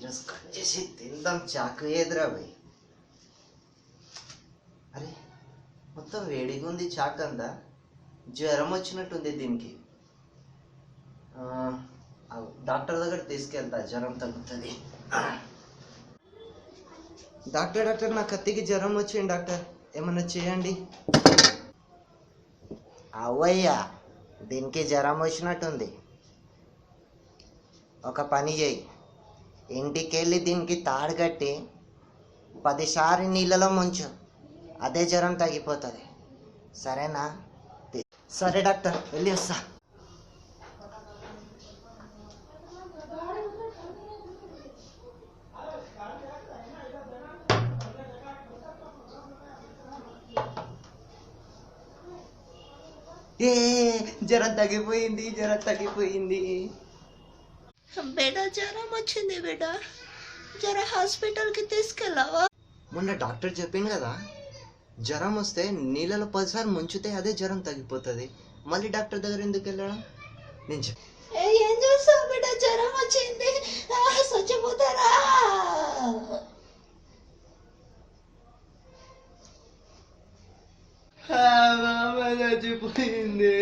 ఈరోజు కట్ చేసి తిందాం. చాకు ఏదిరా భయ్. అరే మొత్తం వేడిగా ఉంది చాకు అంతా. జ్వరం వచ్చినట్టుంది దీనికి. డాక్టర్ దగ్గర తీసుకెళ్తా, జ్వరం తగ్గుతుంది. డాక్టర్ నా కత్తికి జ్వరం వచ్చింది డాక్టర్, ఏమన్నా చేయండి. అవయ్యా, దీనికి జ్వరం వచ్చినట్టుంది. ఒక పని చేయి, ఇంటికెళ్ళి దీనికి తాడు కట్టి 10 సార్లు నీళ్ళలో ముంచు, అదే జ్వరం తగ్గిపోతుంది. సరేనా? సరే డాక్టర్, వెళ్ళి వస్తా. ఏ జ్వరం తగ్గిపోయింది, జ్వరం తగ్గిపోయింది. బేటా జ్వరం వచ్చింది బేటా, జర హాస్పిటల్కి తీసుకెళ్ళావా? మొన్న డాక్టర్ చెప్పింది కదా, జ్వరం వస్తే నీళ్ళలో 10 సార్లు ముంచితే అదే జ్వరం తగ్గిపోతుంది. మళ్ళీ డాక్టర్ దగ్గర ఎందుకు వెళ్ళడం? నేను ఏం చేస్తావు బేటా, జ్వరం వచ్చింది, చచ్చిపోతారా? చచ్చిపోయింది.